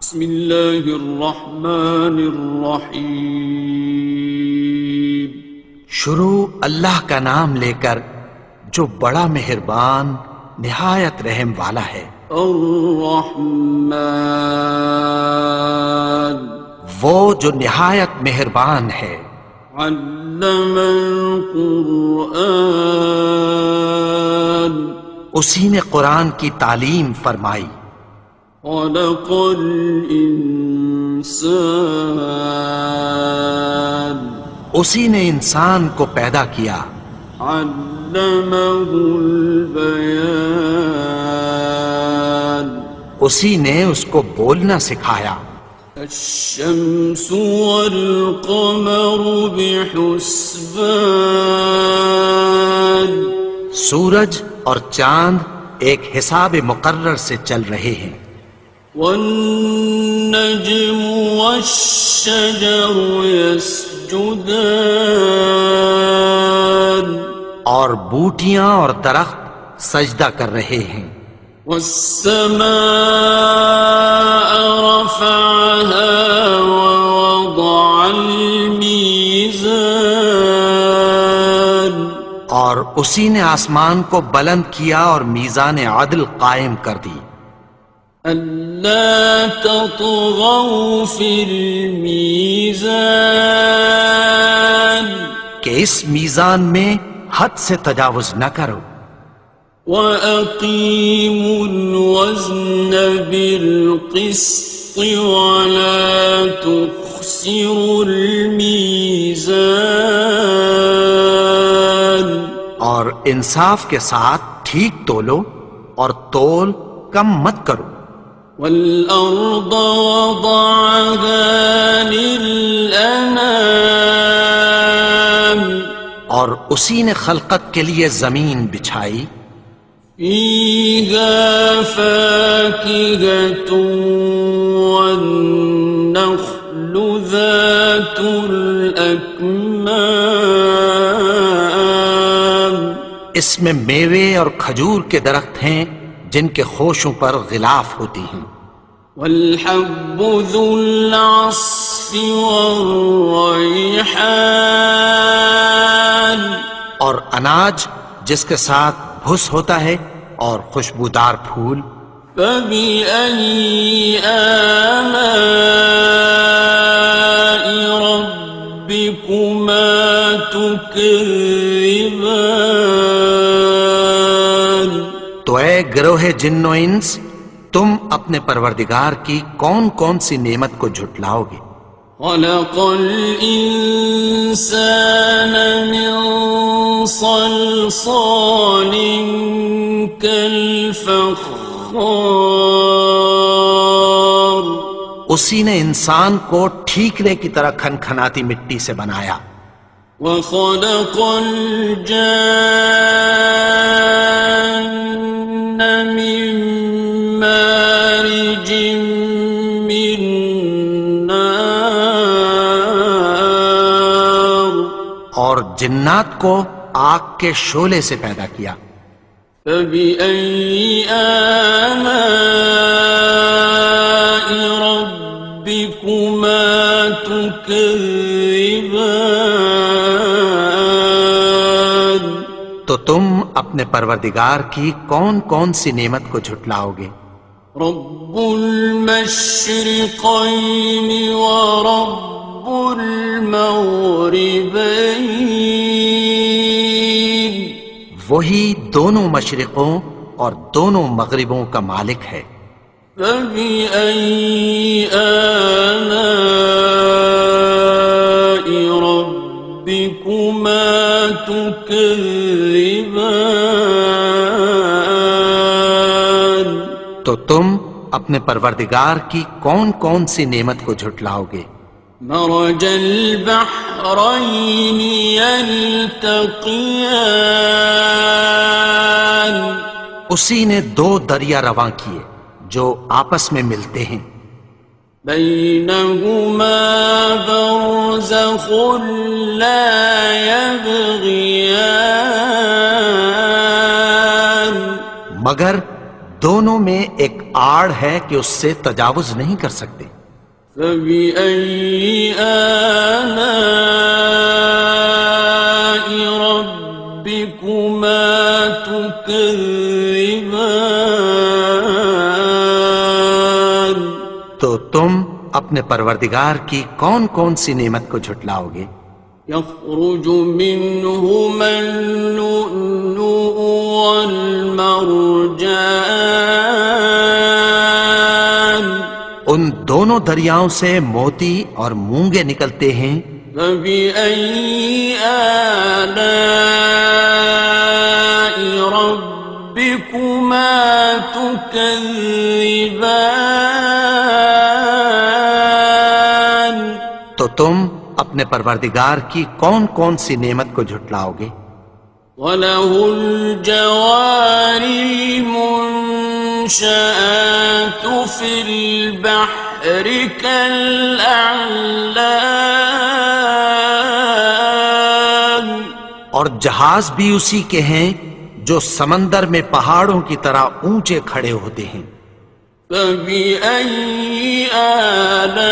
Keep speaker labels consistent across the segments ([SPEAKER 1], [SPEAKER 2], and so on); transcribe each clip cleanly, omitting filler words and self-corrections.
[SPEAKER 1] بسم اللہ الرحمن الرحیم۔
[SPEAKER 2] شروع اللہ کا نام لے کر جو بڑا مہربان نہایت رحم والا ہے۔
[SPEAKER 1] الرحمن،
[SPEAKER 2] وہ جو نہایت مہربان ہے۔
[SPEAKER 1] علم القرآن،
[SPEAKER 2] اسی نے قرآن کی تعلیم فرمائی۔
[SPEAKER 1] خلق الانسان،
[SPEAKER 2] اسی نے انسان کو پیدا کیا۔
[SPEAKER 1] علمہ البیان،
[SPEAKER 2] اسی نے اس کو بولنا سکھایا۔
[SPEAKER 1] الشمس والقمر بحسبان،
[SPEAKER 2] سورج اور چاند ایک حساب مقرر سے چل رہے ہیں۔
[SPEAKER 1] والنجم والشجر يسجدان،
[SPEAKER 2] اور بوٹیاں اور درخت سجدہ کر رہے ہیں۔
[SPEAKER 1] والسماء رفعها ووضع الميزان،
[SPEAKER 2] اور اسی نے آسمان کو بلند کیا اور میزان عدل قائم کر دی۔
[SPEAKER 1] ألا تطغوا في الميزان،
[SPEAKER 2] کہ اس میزان میں حد سے تجاوز نہ کرو۔
[SPEAKER 1] وَأَقِيمُوا الْوَزْنَ بِالْقِسْطِ وَلَا تُخْسِرُوا الْمِيزَانَ،
[SPEAKER 2] اور انصاف کے ساتھ ٹھیک تولو اور تول کم مت کرو۔
[SPEAKER 1] وَالْأَرْضَ وَضَعَهَا لِلْأَنَامِ،
[SPEAKER 2] اور اسی نے خلقت کے لیے زمین بچھائی۔
[SPEAKER 1] فِيهَا فَاكِهَةٌ وَالنَّخْلُ ذَاتُ الْأَكْمَامِ،
[SPEAKER 2] اس میں میوے اور کھجور کے درخت ہیں جن کے خوشوں پر غلاف ہوتی ہیں۔
[SPEAKER 1] وَالْحَبُّ ذُو الْعَصْفِ وَالرَّيْحَانِ،
[SPEAKER 2] اور اناج جس کے ساتھ بھس ہوتا ہے اور خوشبودار پھول۔
[SPEAKER 1] فَبِأَيِّ آلَاءِ رَبِّكُمَا تُكَذِّبَانِ،
[SPEAKER 2] تو اے گروہ جن و انس، تم اپنے پروردگار کی کون کون سی نعمت کو جھٹلاؤ گے؟
[SPEAKER 1] خَلَقَ الْإِنسَانَ مِنْ صَلْصَالٍ كَالْفَخَّارِ،
[SPEAKER 2] اسی نے انسان کو ٹھیکرے کی طرح کھنکھناتی مٹی سے بنایا۔
[SPEAKER 1] وَخَلَقَ الْجَانَّ مِن مَّارِجٍ مِّن نَّارٍ،
[SPEAKER 2] اور جنات کو آگ کے شعلے سے پیدا کیا۔
[SPEAKER 1] فَبِأَيِّ آلَاءِ رَبِّكُمَا تُكَذِّبَانِ،
[SPEAKER 2] تو تم اپنے پروردگار کی کون کون سی نعمت کو جھٹلاؤ گے؟
[SPEAKER 1] رب المشرقین ورب المغربین،
[SPEAKER 2] وہی دونوں مشرقوں اور دونوں مغربوں کا مالک ہے۔
[SPEAKER 1] فَبِأَيِّ آلَاءِ رَبِّكُمَا تُكَذِّبَانِ،
[SPEAKER 2] تو تم اپنے پروردگار کی کون کون سی نعمت کو جھٹلاؤ گے؟
[SPEAKER 1] مرج البحرین یلتقیان،
[SPEAKER 2] اسی نے دو دریا رواں کیے جو آپس میں ملتے ہیں۔
[SPEAKER 1] بینہما برزخ لا یبغیان،
[SPEAKER 2] مگر دونوں میں ایک آڑ ہے کہ اس سے تجاوز نہیں کر سکتے۔
[SPEAKER 1] فبأي آلاء ربكما تكذبان؟
[SPEAKER 2] تو تم اپنے پروردگار کی کون کون سی نعمت کو جھٹلاؤ گے؟
[SPEAKER 1] يخرج منهما اللؤلؤ والمرجان
[SPEAKER 2] ان دونوں دریاؤں سے موتی اور مونگے نکلتے ہیں۔
[SPEAKER 1] فبأي آلاء ربكما تكذبان؟
[SPEAKER 2] تو تم اپنے پروردگار کی کون کون سی نعمت کو جھٹلاؤ گے؟
[SPEAKER 1] وَلَهُ الْجَوَارِ الْمُنشَآتُ فِي الْبَحْرِ كَالْأَعْلَامِ،
[SPEAKER 2] اور جہاز بھی اسی کے ہیں جو سمندر میں پہاڑوں کی طرح اونچے کھڑے ہوتے ہیں۔
[SPEAKER 1] فَبِأَيِّ آلَاءِ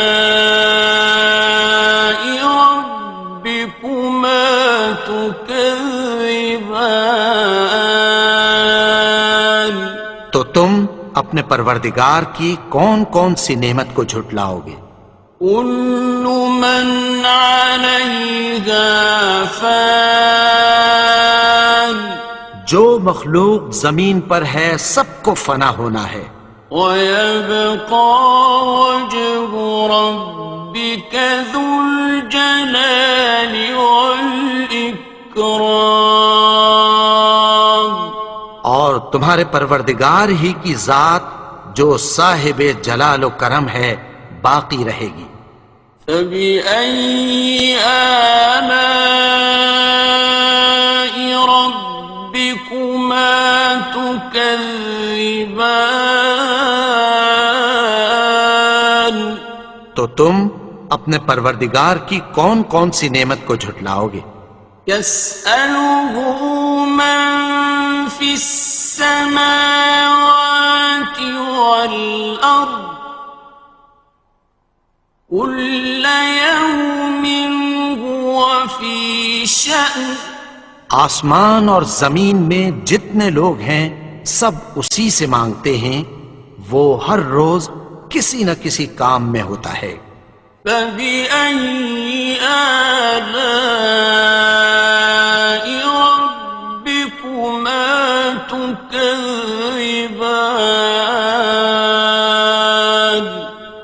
[SPEAKER 1] رَبِّكُمَا تُكَذِّبَانِ؟
[SPEAKER 2] تو تم اپنے پروردگار کی کون کون سی نعمت کو جھٹلاؤ گے؟
[SPEAKER 1] كُلُّ مَنْ عَلَيْهَا فَانٍ،
[SPEAKER 2] جو مخلوق زمین پر ہے سب کو فنا ہونا ہے۔
[SPEAKER 1] وَيَبْقَى وَجْهُ رَبِّكَ ذُو الْجَلَالِ وَالْإِكْرَامِ،
[SPEAKER 2] اور تمہارے پروردگار ہی کی ذات جو صاحب جلال و کرم ہے باقی رہے گی۔
[SPEAKER 1] فَبِأَيِّ آلَاءِ رَبِّكُمَا تُكَذِّبَانِ؟
[SPEAKER 2] تو تم اپنے پروردگار کی کون کون سی نعمت کو جھٹلاؤ گے؟
[SPEAKER 1] يَسْأَلُهُ مَن فِي السَّمَاوَاتِ وَالْأَرْضِ كُلَّ يَوْمٍ هُوَ فِي شَأْنٍ،
[SPEAKER 2] آسمان اور زمین میں جتنے لوگ ہیں سب اسی سے مانگتے ہیں، وہ ہر روز کسی نہ کسی کام میں ہوتا ہے۔
[SPEAKER 1] فَبِأَيِّ آلَاءِ رَبِّكُمَا تُكَذِّبَانِ؟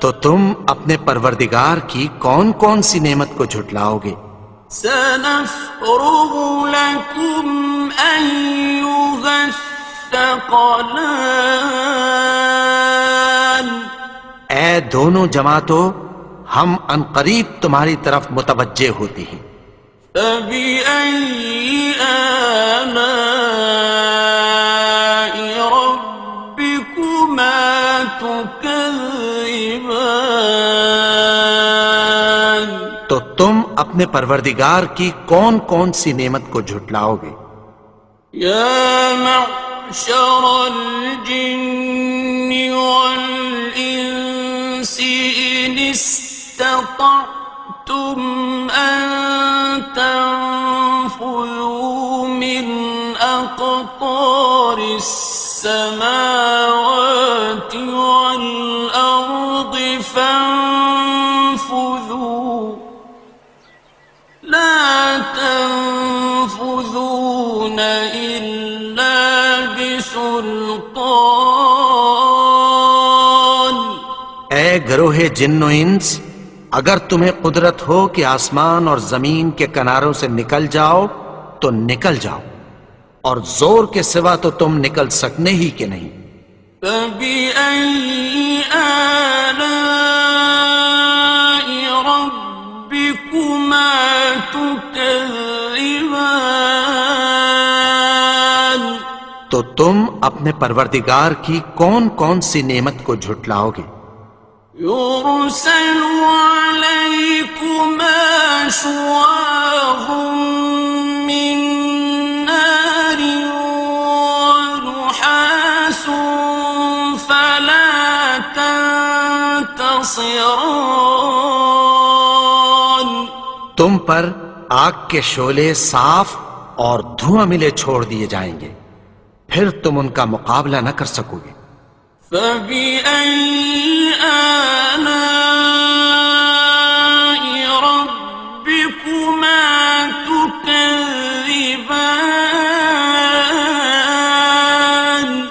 [SPEAKER 2] تو تم اپنے پروردگار کی کون کون سی نعمت کو جھٹلاؤ گے؟
[SPEAKER 1] سَنَفْرُغُ لَكُمْ أَيُّهَ الثَّقَلَانِ،
[SPEAKER 2] اے دونوں جماعتوں، ہم عنقریب تمہاری طرف متوجہ ہوتے ہیں۔
[SPEAKER 1] فَبِأَيِّ آلَاءِ رَبِّكُمَا تُكَذِّبَانِ؟
[SPEAKER 2] تو تم اپنے پروردگار کی کون کون سی نعمت کو جھٹلاؤ گے؟
[SPEAKER 1] يَا مَعْشَرَ الْجِنِّ وَالْإِنسِ إِنِ اسْتَطَعْتُمْ أَن تَنفُذُوا مِنْ أَقْطَارِ السَّمَاوَاتِ وَالْأَرْضِ فَانفُذُوا لَا تَنفُذُونَ إِلَّا بِسُلْطَانٍ۔
[SPEAKER 2] اے گروہ جن و انس، اگر تمہیں قدرت ہو کہ آسمان اور زمین کے کناروں سے نکل جاؤ تو نکل جاؤ، اور زور کے سوا تو تم نکل سکنے ہی کہ نہیں۔
[SPEAKER 1] فَبِأَيِّ آلَاءِ رَبِّكُمَا تُكَذِّبَانِ؟
[SPEAKER 2] تو تم اپنے پروردگار کی کون کون سی نعمت کو جھٹلاؤ گے؟
[SPEAKER 1] يُرْسَلُ عَلَيْكُمَا شُوَاظٌ مِّن نَّارٍ وَنُحَاسٌ فَلَا ينتصران
[SPEAKER 2] تم پر آگ کے شعلے صاف اور دھواں ملے چھوڑ دیے جائیں گے، پھر تم ان کا مقابلہ نہ کر سکو گے۔
[SPEAKER 1] فبأي آلاء ربكما تكذبان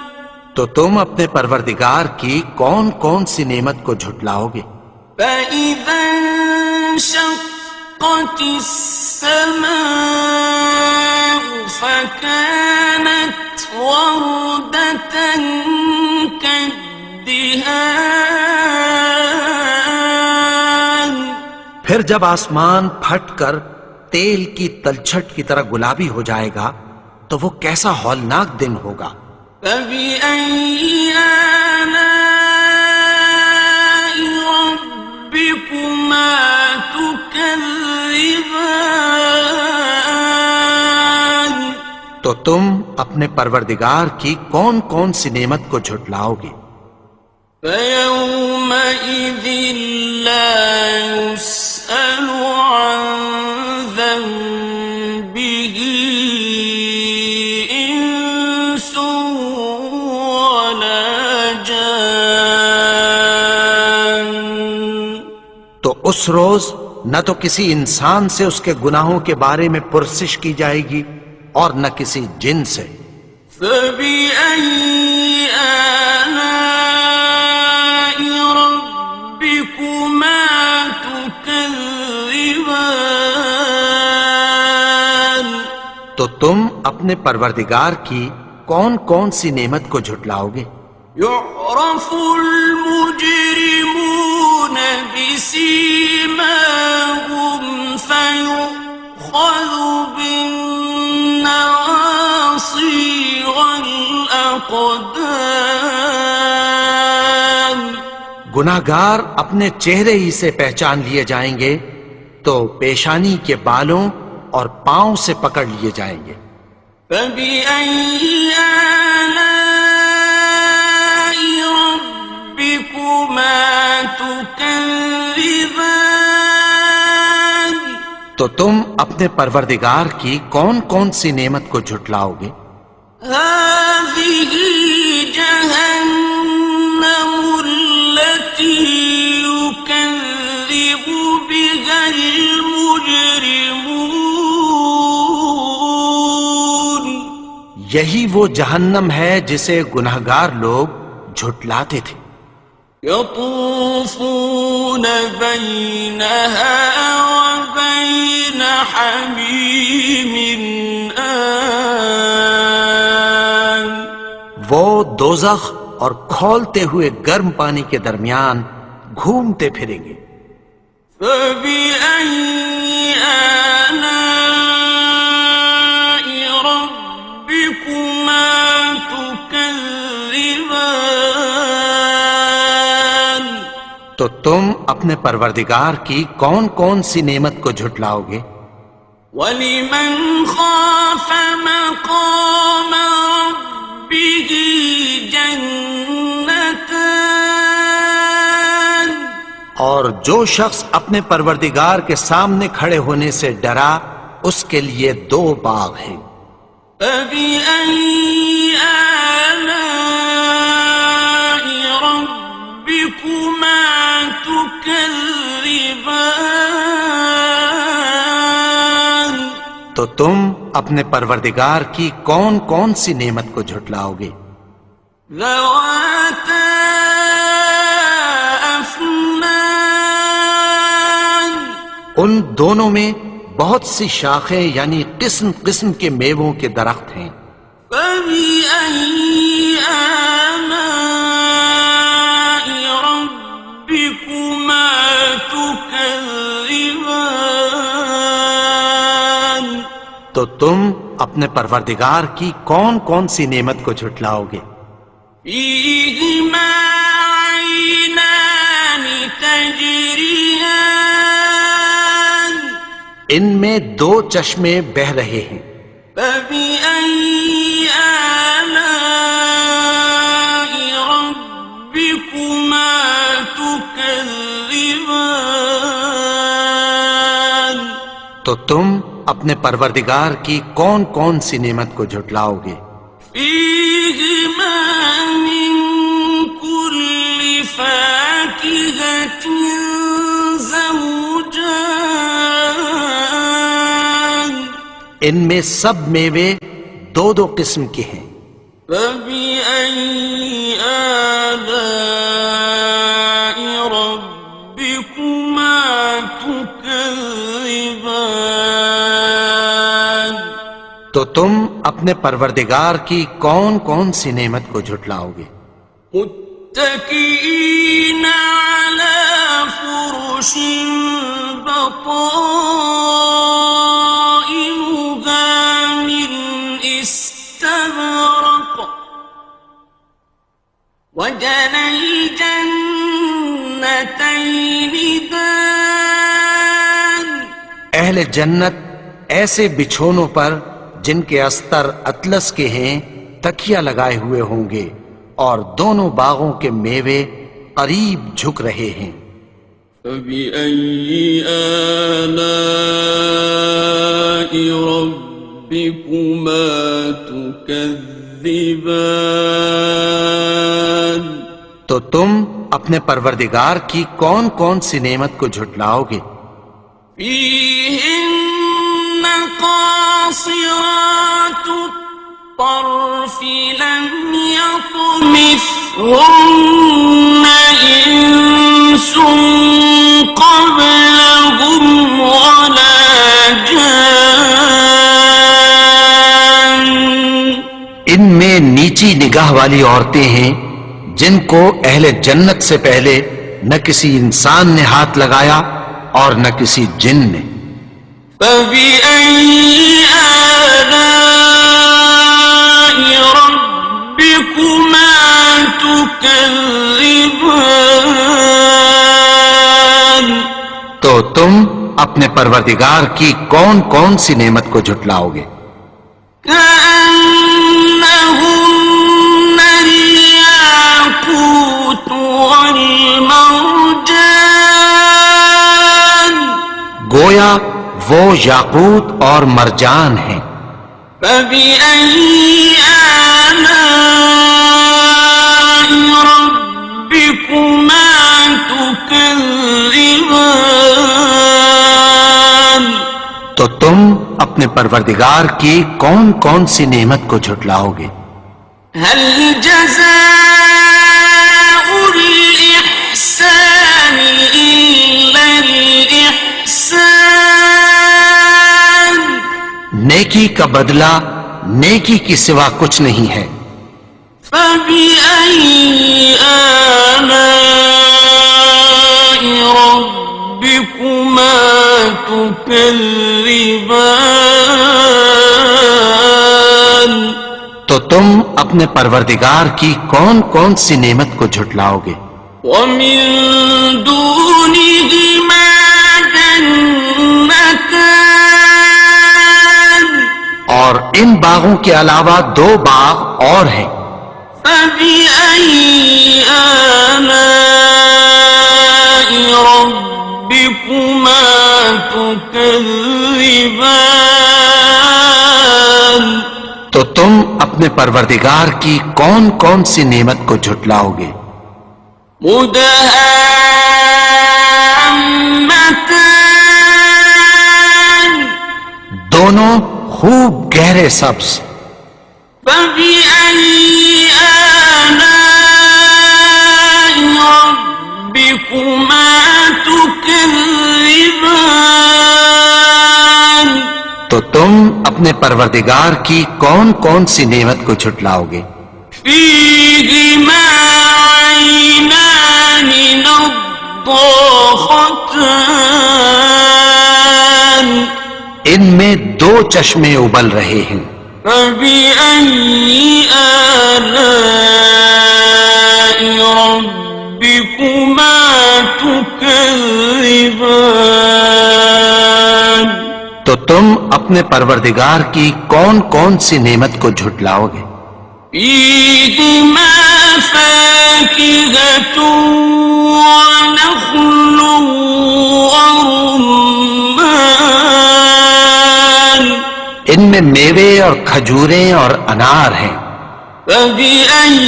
[SPEAKER 2] تو تم اپنے پروردگار کی کون کون سی نعمت کو جھٹلاؤ گے؟
[SPEAKER 1] فإذا انشقت السماء فكانت وردة كالدهان
[SPEAKER 2] پھر جب آسمان پھٹ کر تیل کی تلچھٹ کی طرح گلابی ہو جائے گا تو وہ کیسا ہولناک دن ہوگا۔
[SPEAKER 1] فبأي آلاء ربكما تكذبان
[SPEAKER 2] تو تم اپنے پروردگار کی کون کون سی نعمت کو جھٹلاؤ گے؟
[SPEAKER 1] فيومئذ لا يسأل عن ذنبه إنس ولا جان
[SPEAKER 2] تو اس روز نہ تو کسی انسان سے اس کے گناہوں کے بارے میں پرسش کی جائے گی اور نہ کسی جن سے۔
[SPEAKER 1] فبأي آلاء ربكما تكذبان
[SPEAKER 2] تو تم اپنے پروردگار کی کون کون سی نعمت کو جھٹلاؤ گے؟
[SPEAKER 1] يعرف المجرمون بسيماهم فيؤخذ بالنواصي والأقدام
[SPEAKER 2] گناہگار اپنے چہرے ہی سے پہچان لیے جائیں گے تو پیشانی کے بالوں اور پاؤں سے پکڑ لیے جائیں گے۔
[SPEAKER 1] فبأي آلاء ربكما تكذبان
[SPEAKER 2] تو تم اپنے پروردگار کی کون کون سی نعمت کو جھٹلاؤ گے؟
[SPEAKER 1] هذه جهنم التي يكذب بها المجرمون
[SPEAKER 2] یہی وہ جہنم ہے جسے گناہگار لوگ جھٹلاتے تھے۔
[SPEAKER 1] يطوفون بينها وبين حميم آن
[SPEAKER 2] وہ دوزخ اور کھولتے ہوئے گرم پانی کے درمیان گھومتے پھریں گے۔
[SPEAKER 1] فبأي آلاء ربكما تكذبان
[SPEAKER 2] تو تم اپنے پروردگار کی کون کون سی نعمت کو جھٹلاؤ گے؟
[SPEAKER 1] وَلِمَنْ خَافَ مَقَامَ رَبِّهِ جَنَّتَانِ
[SPEAKER 2] اور جو شخص اپنے پروردگار کے سامنے کھڑے ہونے سے ڈرا اس کے لیے دو باغ ہیں۔
[SPEAKER 1] فَبِأَيِّ آلَاءِ رَبِّكُمَا تُكَذِّبَانِ
[SPEAKER 2] تو تم اپنے پروردگار کی کون کون سی نعمت کو جھٹلاؤ گے؟
[SPEAKER 1] ذَوَاتَا أَفْنَانٍ
[SPEAKER 2] ان دونوں میں بہت سی شاخیں یعنی قسم قسم کے میووں کے درخت ہیں۔
[SPEAKER 1] فَبِأَيِّ آلَاءِ رَبِّكُمَا تُكَذِّبَانِ
[SPEAKER 2] تو تم اپنے پروردگار کی کون کون سی نعمت کو جھٹلاؤ گے؟
[SPEAKER 1] فِيهِمَا عَيْنَانِ تَجْرِيَانِ
[SPEAKER 2] ان میں دو چشمے بہہ رہے ہیں۔
[SPEAKER 1] فَبِأَيِّ آلَاءِ رَبِّكُمَا تُكَذِّبَانِ تكذبان
[SPEAKER 2] تو تم اپنے پروردگار کی کون کون سی نعمت کو جھٹلاؤ گے؟
[SPEAKER 1] فيهما من كل فاكهة زوجان
[SPEAKER 2] ان میں سب میوے دو دو قسم کے ہیں،
[SPEAKER 1] فبأي آلاء ربكما تكذبان
[SPEAKER 2] تو تم اپنے پروردگار کی کون کون سی نعمت کو جھٹلاؤ گے؟
[SPEAKER 1] متكئين على فرش بطائنها من استبرق وجنى الجنتين دان
[SPEAKER 2] اہل جنت ایسے بچھونوں پر جن کے استر اطلس کے ہیں تکیہ لگائے ہوئے ہوں گے، اور دونوں باغوں کے میوے قریب جھک رہے ہیں۔
[SPEAKER 1] فبأي آلاء ربكما تكذبان
[SPEAKER 2] تو تم اپنے پروردگار کی کون کون سی نعمت کو جھٹلاؤ گے؟
[SPEAKER 1] فيهن قاصرات الطرف لم يطمثهن إنس قبلهم ولا جان
[SPEAKER 2] ان میں نیچی نگاہ والی عورتیں ہیں جن کو اہل جنت سے پہلے نہ کسی انسان نے ہاتھ لگایا اور نہ کسی جن نے۔
[SPEAKER 1] فبأي آلاء ربكما تكذبان
[SPEAKER 2] تو تم اپنے پروردگار کی کون کون سی نعمت کو جھٹلاؤ گے؟
[SPEAKER 1] كأنهن الياقوت والمرجان
[SPEAKER 2] گویا وہ یاقوت اور مرجان ہیں۔
[SPEAKER 1] فبأي آلاء ربكما تكذبان
[SPEAKER 2] تو تم اپنے پروردگار کی کون کون سی نعمت کو جھٹلاؤ گے؟
[SPEAKER 1] هل جزاء الإحسان إلا الإحسان
[SPEAKER 2] نیکی کا بدلہ نیکی کی سوا کچھ نہیں ہے۔
[SPEAKER 1] فبأي آلاء ربكما تكذبان
[SPEAKER 2] تو تم اپنے پروردگار کی کون کون سی نعمت کو جھٹلاؤ گے؟
[SPEAKER 1] ومن دونهما جنتان
[SPEAKER 2] اور ان باغوں کے علاوہ دو باغ اور ہیں۔
[SPEAKER 1] فبأي آلاء ربكما تكذبان
[SPEAKER 2] تو تم اپنے پروردگار کی کون کون سی نعمت کو جھٹلاؤ گے؟
[SPEAKER 1] مدهامتان
[SPEAKER 2] دونوں خوب گہرے سبز۔
[SPEAKER 1] فبأي آلاء ربكما تكذبان
[SPEAKER 2] تو تم اپنے پروردگار کی کون کون سی نعمت کو جھٹلاؤ گے؟
[SPEAKER 1] فيهما عينان نضاختان
[SPEAKER 2] ان میں دو چشمے ابل رہے ہیں۔
[SPEAKER 1] فبأي آلاء ربكما تكذبان
[SPEAKER 2] تو تم اپنے پروردگار کی کون کون سی نعمت کو جھٹلاؤ گے؟
[SPEAKER 1] فيهما فاكهة ونخل ورمان
[SPEAKER 2] ان میں میوے اور کھجوریں اور انار ہیں.
[SPEAKER 1] فبأي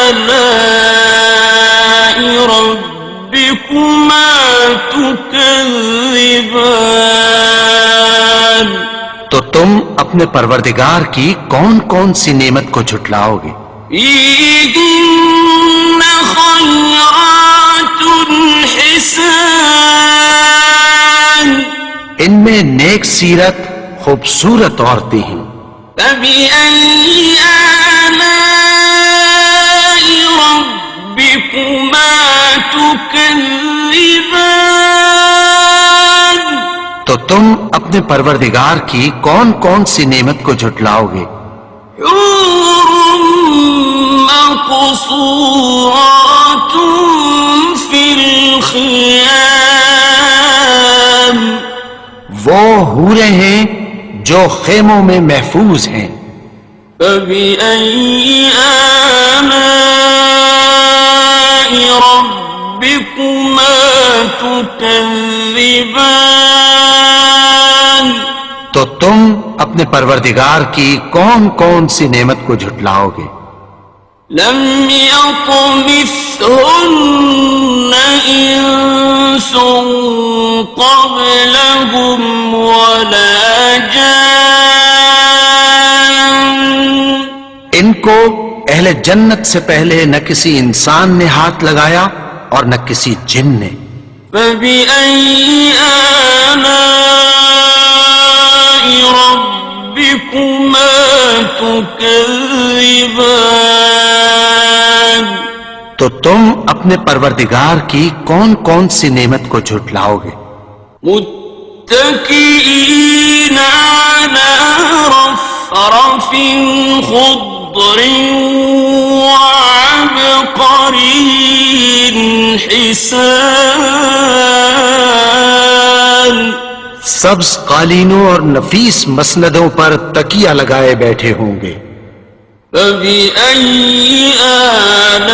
[SPEAKER 1] آلاء ربكما تكذبان
[SPEAKER 2] تو تم اپنے پروردگار کی کون کون سی نعمت کو جھٹلاؤ گے؟
[SPEAKER 1] فيهن خيرات حسان
[SPEAKER 2] ان میں نیک سیرت خوبصورت عورتیں ہیں.
[SPEAKER 1] فبأي آلاء ربكما تكذبان
[SPEAKER 2] تو تم اپنے پروردگار کی کون کون سی نعمت کو جھٹلاؤ گے؟
[SPEAKER 1] حور مقصورات في الخيام
[SPEAKER 2] وہ حوریں ہیں جو خیموں میں محفوظ ہیں.
[SPEAKER 1] فبأي آلاء ربكما تكذبان
[SPEAKER 2] تو تم اپنے پروردگار کی کون کون سی نعمت کو جھٹلاؤ گے؟
[SPEAKER 1] لم يطمثهن إنس قبلهم ولا جان
[SPEAKER 2] ان کو اہل جنت سے پہلے نہ کسی انسان نے ہاتھ لگایا اور نہ کسی جن نے.
[SPEAKER 1] فبأي آلاء ربكما تكذبان
[SPEAKER 2] تو تم اپنے پروردگار کی کون کون سی نعمت کو جھٹلاؤ گے؟
[SPEAKER 1] متكئين على رفرف خضر وعبقري حسان
[SPEAKER 2] سبز قالینوں اور نفیس مسندوں پر تکیہ لگائے بیٹھے ہوں گے.
[SPEAKER 1] فبأي آلاء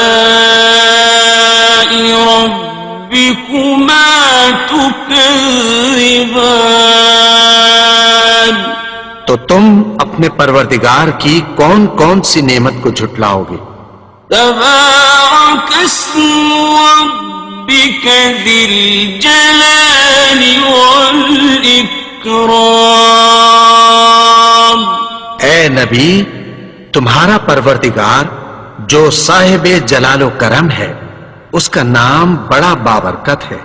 [SPEAKER 1] ربكما تكذبان
[SPEAKER 2] تو تم اپنے پروردگار کی کون کون سی نعمت کو جھٹلاؤ گے؟
[SPEAKER 1] تبارك اسم ربك ذي الجلال والإكرام
[SPEAKER 2] اے نبی، تمہارا پروردگار جو صاحب جلال و کرم ہے، اس کا نام بڑا بابرکت ہے.